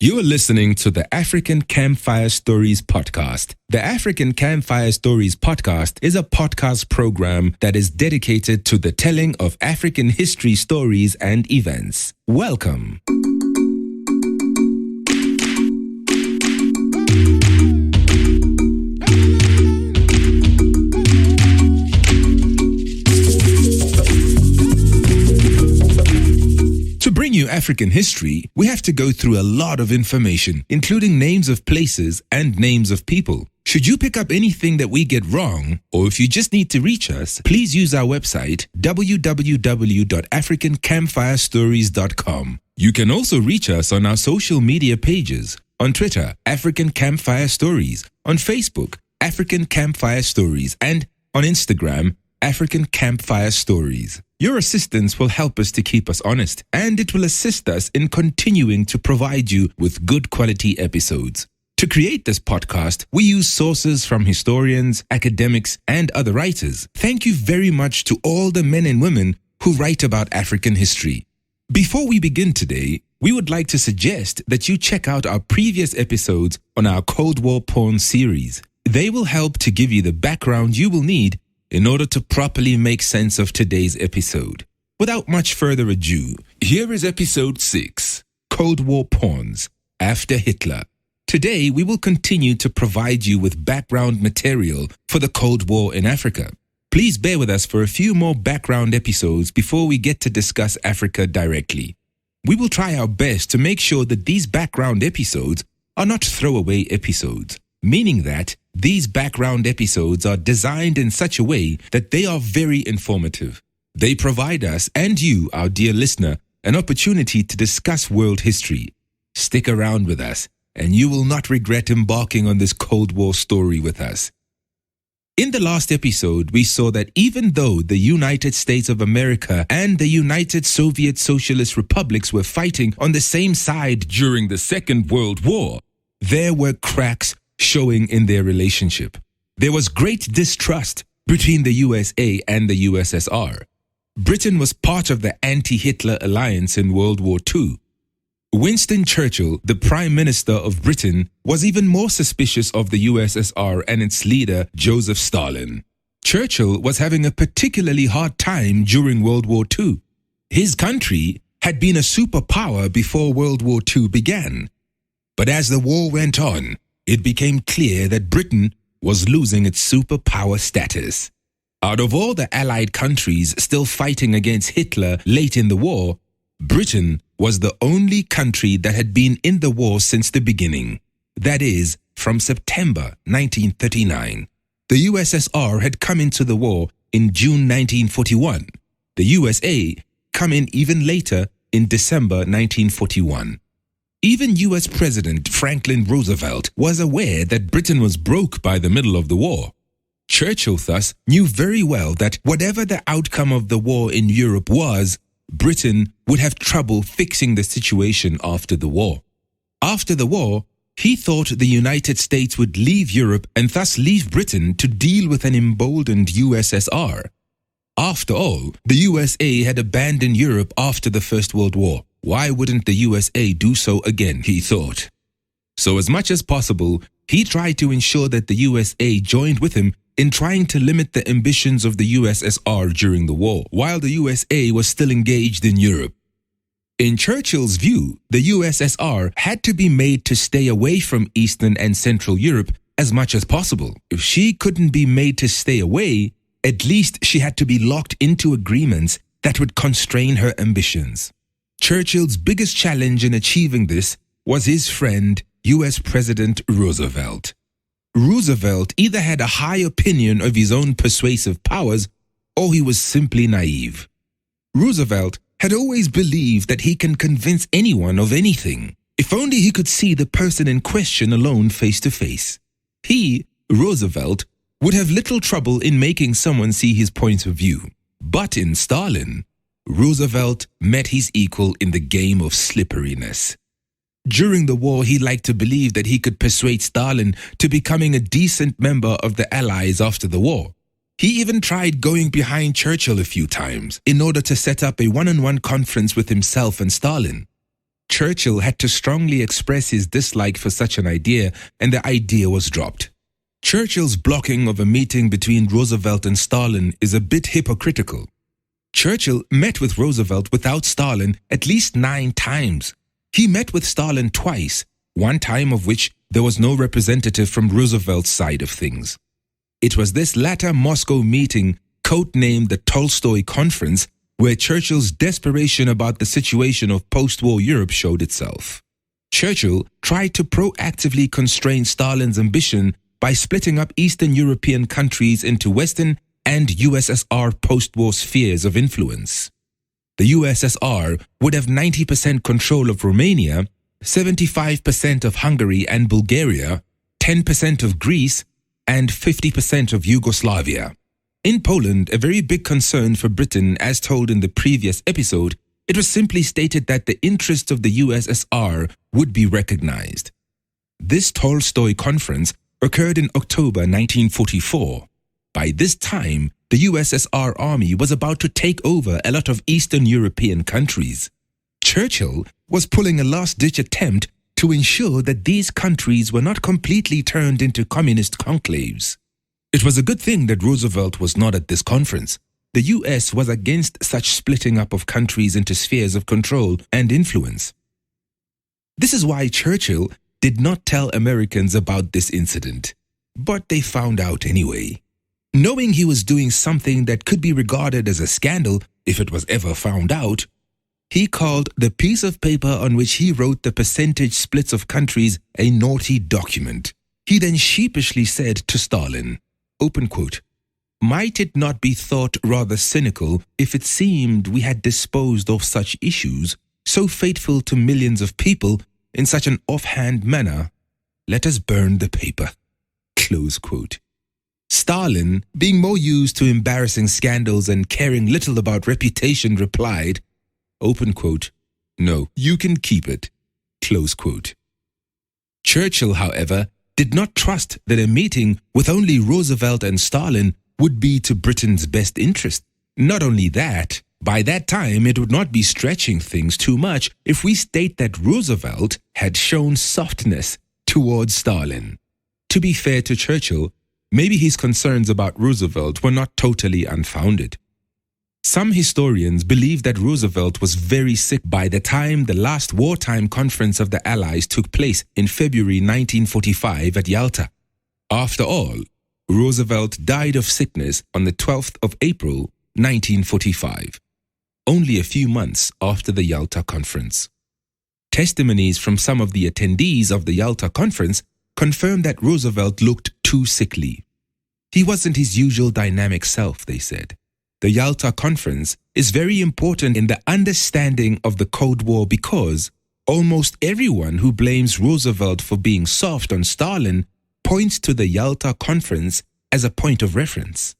You are listening to the African Campfire Stories podcast. The African Campfire Stories podcast is a podcast program that is dedicated to the telling of African history stories and events. Welcome. To bring you African history, we have to go through a lot of information, including names of places and names of people. Should you pick up anything that we get wrong, or if you just need to reach us, please use our website, www.africancampfirestories.com. You can also reach us on our social media pages, on Twitter, African Campfire Stories, on Facebook, African Campfire Stories, and on Instagram, African Campfire Stories. Your assistance will help us to keep us honest, and it will assist us in continuing to provide you with good quality episodes. To create this podcast, we use sources from historians, academics, and other writers. Thank you very much to all the men and women who write about African history. Before we begin today, we would like to suggest that you check out our previous episodes on our Cold War porn series. They will help to give you the background you will need in order to properly make sense of today's episode. Without much further ado, here is episode 6, Cold War Pawns, After Hitler. Today, we will continue to provide you with background material for the Cold War in Africa. Please bear with us for a few more background episodes before we get to discuss Africa directly. We will try our best to make sure that these background episodes are not throwaway episodes, meaning that these background episodes are designed in such a way that they are very informative. They provide us and you, our dear listener, an opportunity to discuss world history. Stick around with us, and you will not regret embarking on this Cold War story with us. In the last episode, we saw that even though the United States of America and the United Soviet Socialist Republics were fighting on the same side during the Second World War, there were cracks showing in their relationship. There was great distrust between the USA and the USSR. Britain was part of the anti-Hitler alliance in World War II. Winston Churchill, the Prime Minister of Britain, was even more suspicious of the USSR and its leader, Joseph Stalin. Churchill was having a particularly hard time during World War II. His country had been a superpower before World War II began. But as the war went on, it became clear that Britain was losing its superpower status. Out of all the Allied countries still fighting against Hitler late in the war, Britain was the only country that had been in the war since the beginning. That is, from September 1939. The USSR had come into the war in June 1941. The USA come in even later in December 1941. Even US President Franklin Roosevelt was aware that Britain was broke by the middle of the war. Churchill thus knew very well that whatever the outcome of the war in Europe was, Britain would have trouble fixing the situation after the war. After the war, he thought the United States would leave Europe and thus leave Britain to deal with an emboldened USSR. After all, the USA had abandoned Europe after the First World War. Why wouldn't the USA do so again, he thought. So as much as possible, he tried to ensure that the USA joined with him in trying to limit the ambitions of the USSR during the war, while the USA was still engaged in Europe. In Churchill's view, the USSR had to be made to stay away from Eastern and Central Europe as much as possible. If she couldn't be made to stay away, at least she had to be locked into agreements that would constrain her ambitions. Churchill's biggest challenge in achieving this was his friend, US President Roosevelt. Roosevelt either had a high opinion of his own persuasive powers, or he was simply naive. Roosevelt had always believed that he can convince anyone of anything, if only he could see the person in question alone face to face. He, Roosevelt, would have little trouble in making someone see his point of view. But in Stalin, Roosevelt met his equal in the game of slipperiness. During the war, he liked to believe that he could persuade Stalin to becoming a decent member of the Allies after the war. He even tried going behind Churchill a few times in order to set up a one-on-one conference with himself and Stalin. Churchill had to strongly express his dislike for such an idea, and the idea was dropped. Churchill's blocking of a meeting between Roosevelt and Stalin is a bit hypocritical. Churchill met with Roosevelt without Stalin at least 9 times. He met with Stalin twice, one time of which there was no representative from Roosevelt's side of things. It was this latter Moscow meeting, codenamed the Tolstoy Conference, where Churchill's desperation about the situation of post-war Europe showed itself. Churchill tried to proactively constrain Stalin's ambition by splitting up Eastern European countries into Western and USSR post-war spheres of influence. The USSR would have 90% control of Romania, 75% of Hungary and Bulgaria, 10% of Greece, and 50% of Yugoslavia. In Poland, a very big concern for Britain, as told in the previous episode, it was simply stated that the interests of the USSR would be recognized. This Tolstoy Conference occurred in October 1944. By this time, the USSR Army was about to take over a lot of Eastern European countries. Churchill was pulling a last-ditch attempt to ensure that these countries were not completely turned into communist conclaves. It was a good thing that Roosevelt was not at this conference. The US was against such splitting up of countries into spheres of control and influence. This is why Churchill did not tell Americans about this incident, but they found out anyway. Knowing he was doing something that could be regarded as a scandal if it was ever found out, he called the piece of paper on which he wrote the percentage splits of countries a naughty document. He then sheepishly said to Stalin, open quote, "Might it not be thought rather cynical if it seemed we had disposed of such issues, so fateful to millions of people, in such an offhand manner? Let us burn the paper." Close quote. Stalin, being more used to embarrassing scandals and caring little about reputation, replied, open quote, "No, you can keep it." Close quote. Churchill, however, did not trust that a meeting with only Roosevelt and Stalin would be to Britain's best interest. Not only that, by that time it would not be stretching things too much if we state that Roosevelt had shown softness towards Stalin. To be fair to Churchill, maybe his concerns about Roosevelt were not totally unfounded. Some historians believe that Roosevelt was very sick by the time the last wartime conference of the Allies took place in February 1945 at Yalta. After all, Roosevelt died of sickness on the 12th of April 1945, only a few months after the Yalta Conference. Testimonies from some of the attendees of the Yalta Conference confirmed that Roosevelt looked too sickly. He wasn't his usual dynamic self, they said. The Yalta Conference is very important in the understanding of the Cold War because almost everyone who blames Roosevelt for being soft on Stalin points to the Yalta Conference as a point of reference.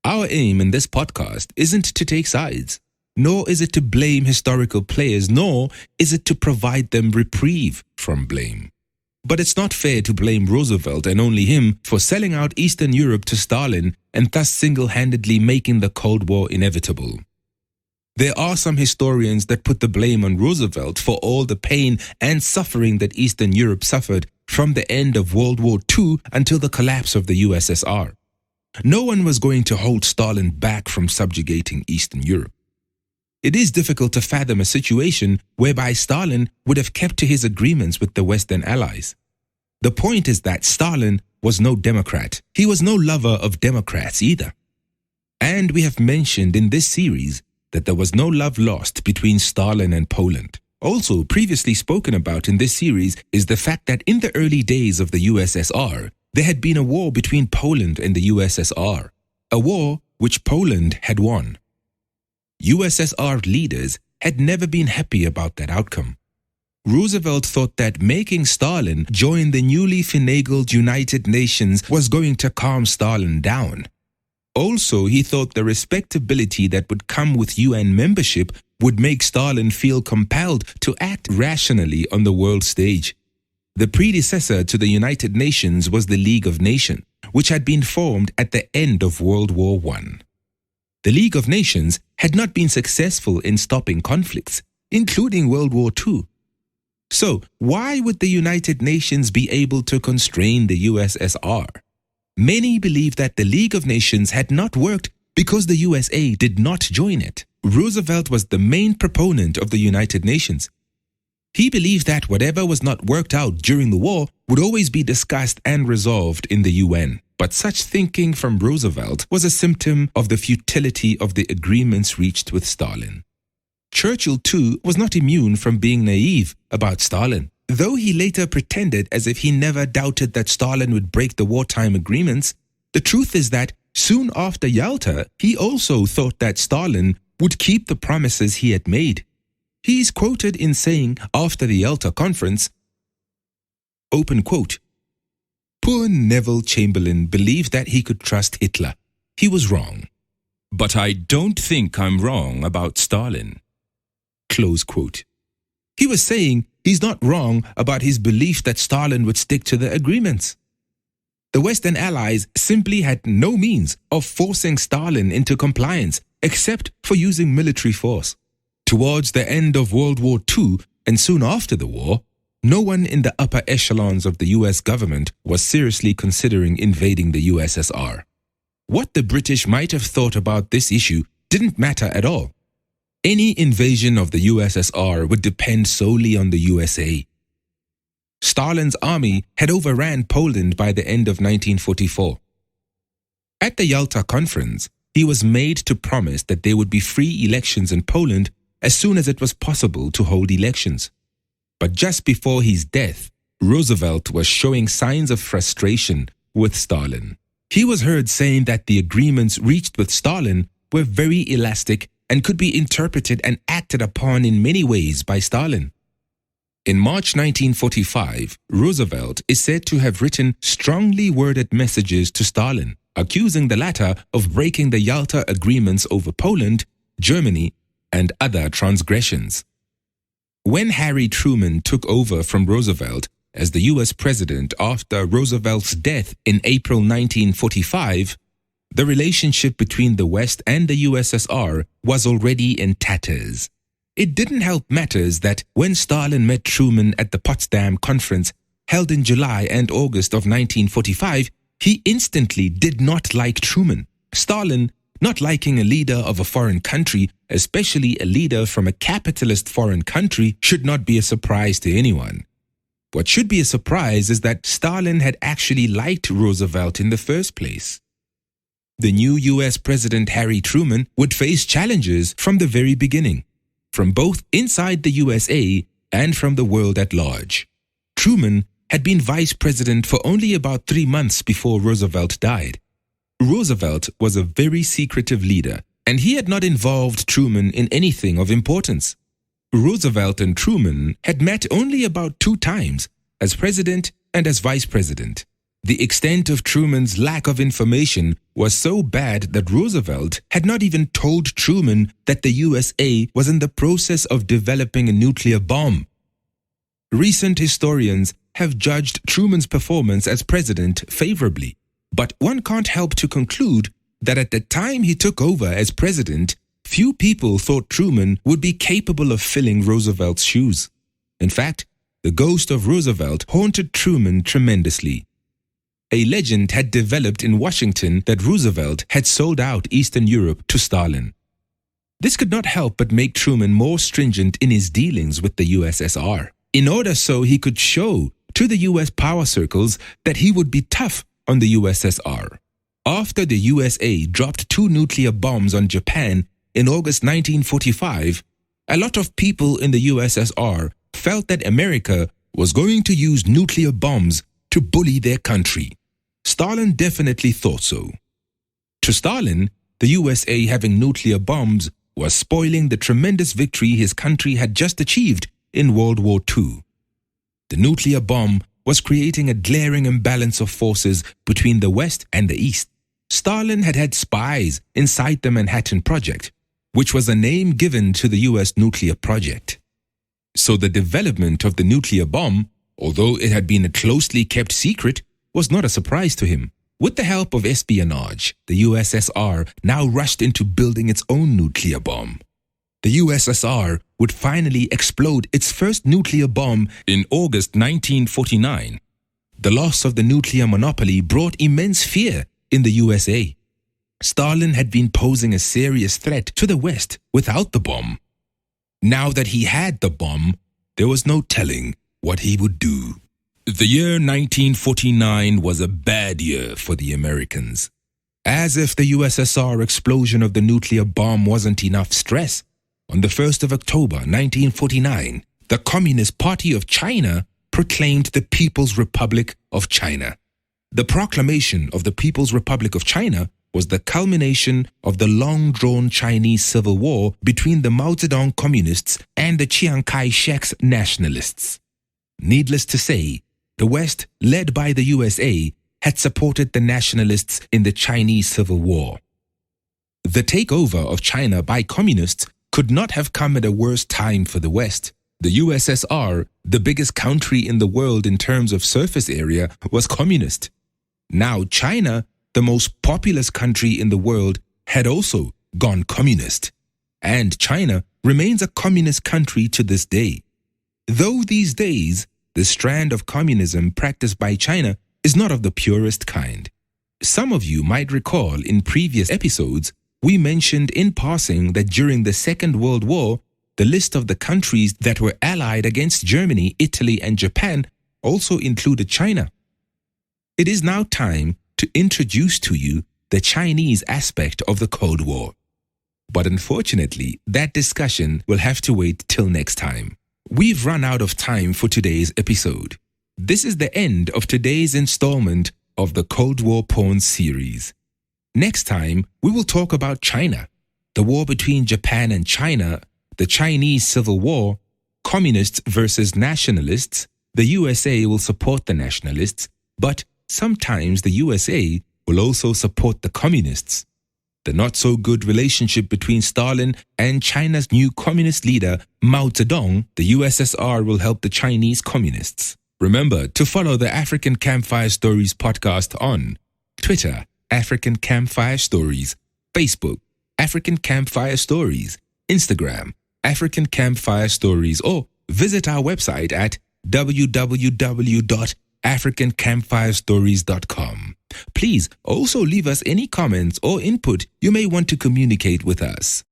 Our aim in this podcast isn't to take sides, nor is it to blame historical players, nor is it to provide them reprieve from blame. But it's not fair to blame Roosevelt and only him for selling out Eastern Europe to Stalin and thus single-handedly making the Cold War inevitable. There are some historians that put the blame on Roosevelt for all the pain and suffering that Eastern Europe suffered from the end of World War II until the collapse of the USSR. No one was going to hold Stalin back from subjugating Eastern Europe. It is difficult to fathom a situation whereby Stalin would have kept to his agreements with the Western Allies. The point is that Stalin was no Democrat. He was no lover of Democrats either. And we have mentioned in this series that there was no love lost between Stalin and Poland. Also previously spoken about in this series is the fact that in the early days of the USSR, there had been a war between Poland and the USSR, a war which Poland had won. USSR leaders had never been happy about that outcome. Roosevelt thought that making Stalin join the newly finagled United Nations was going to calm Stalin down. Also, he thought the respectability that would come with UN membership would make Stalin feel compelled to act rationally on the world stage. The predecessor to the United Nations was the League of Nations, which had been formed at the end of World War I. The League of Nations had not been successful in stopping conflicts, including World War II. So, why would the United Nations be able to constrain the USSR? Many believe that the League of Nations had not worked because the USA did not join it. Roosevelt was the main proponent of the United Nations. He believed that whatever was not worked out during the war would always be discussed and resolved in the UN. But such thinking from Roosevelt was a symptom of the futility of the agreements reached with Stalin. Churchill, too, was not immune from being naive about Stalin. Though he later pretended as if he never doubted that Stalin would break the wartime agreements, the truth is that soon after Yalta, he also thought that Stalin would keep the promises he had made. He is quoted in saying after the Yalta Conference, open quote, "Poor Neville Chamberlain believed that he could trust Hitler. He was wrong. But I don't think I'm wrong about Stalin." Close quote. He was saying he's not wrong about his belief that Stalin would stick to the agreements. The Western Allies simply had no means of forcing Stalin into compliance except for using military force. Towards the end of World War II and soon after the war, no one in the upper echelons of the US government was seriously considering invading the USSR. What the British might have thought about this issue didn't matter at all. Any invasion of the USSR would depend solely on the USA. Stalin's army had overran Poland by the end of 1944. At the Yalta Conference, he was made to promise that there would be free elections in Poland as soon as it was possible to hold elections. But just before his death, Roosevelt was showing signs of frustration with Stalin. He was heard saying that the agreements reached with Stalin were very elastic and could be interpreted and acted upon in many ways by Stalin. In March 1945, Roosevelt is said to have written strongly worded messages to Stalin, accusing the latter of breaking the Yalta agreements over Poland, Germany, and other transgressions. When Harry Truman took over from Roosevelt as the US president after Roosevelt's death in April 1945, the relationship between the West and the USSR was already in tatters. It didn't help matters that when Stalin met Truman at the Potsdam Conference held in July and August of 1945, he instantly did not like Truman. Stalin, not liking a leader of a foreign country, especially a leader from a capitalist foreign country, should not be a surprise to anyone. What should be a surprise is that Stalin had actually liked Roosevelt in the first place. The new US President Harry Truman would face challenges from the very beginning, from both inside the USA and from the world at large. Truman had been vice president for only about 3 months before Roosevelt died. Roosevelt was a very secretive leader, and he had not involved Truman in anything of importance. Roosevelt and Truman had met only about 2 times, as president and as vice president. The extent of Truman's lack of information was so bad that Roosevelt had not even told Truman that the USA was in the process of developing a nuclear bomb. Recent historians have judged Truman's performance as president favorably, but one can't help to conclude that at the time he took over as president, few people thought Truman would be capable of filling Roosevelt's shoes. In fact, the ghost of Roosevelt haunted Truman tremendously. A legend had developed in Washington that Roosevelt had sold out Eastern Europe to Stalin. This could not help but make Truman more stringent in his dealings with the USSR, in order so he could show to the US power circles that he would be tough on the USSR. After the USA dropped 2 nuclear bombs on Japan in August 1945, a lot of people in the USSR felt that America was going to use nuclear bombs to bully their country. Stalin definitely thought so. To Stalin, the USA having nuclear bombs was spoiling the tremendous victory his country had just achieved in World War II. The nuclear bomb was creating a glaring imbalance of forces between the West and the East. Stalin had had spies inside the Manhattan Project, which was a name given to the US nuclear project. So the development of the nuclear bomb, although it had been a closely kept secret, was not a surprise to him. With the help of espionage, the USSR now rushed into building its own nuclear bomb. the USSR would finally explode its first nuclear bomb in August 1949. The loss of the nuclear monopoly brought immense fear in the USA. Stalin had been posing a serious threat to the West without the bomb. Now that he had the bomb, there was no telling what he would do. The year 1949 was a bad year for the Americans. As if the USSR explosion of the nuclear bomb wasn't enough stress, on the 1st of October 1949, the Communist Party of China proclaimed the People's Republic of China. The proclamation of the People's Republic of China was the culmination of the long-drawn Chinese Civil War between the Mao Zedong communists and the Chiang Kai-Shek's nationalists. Needless to say, the West, led by the USA, had supported the nationalists in the Chinese Civil War. The takeover of China by communists could not have come at a worse time for the West. The USSR, the biggest country in the world in terms of surface area, was communist. Now China, the most populous country in the world, had also gone communist. And China remains a communist country to this day. Though these days, the strand of communism practiced by China is not of the purest kind. Some of you might recall in previous episodes, we mentioned in passing that during the Second World War, the list of the countries that were allied against Germany, Italy, and Japan also included China. It is now time to introduce to you the Chinese aspect of the Cold War. But unfortunately, that discussion will have to wait till next time. We've run out of time for today's episode. This is the end of today's installment of the Cold War Porn series. Next time, we will talk about China, the war between Japan and China, the Chinese Civil War, communists versus nationalists. The USA will support the nationalists, but sometimes the USA will also support the communists. The not-so-good relationship between Stalin and China's new communist leader, Mao Zedong. The USSR will help the Chinese communists. Remember to follow the African Campfire Stories podcast on Twitter, African Campfire Stories, Facebook, African Campfire Stories, Instagram, African Campfire Stories, or visit our website at www.africancampfirestories.com. Please also leave us any comments or input you may want to communicate with us.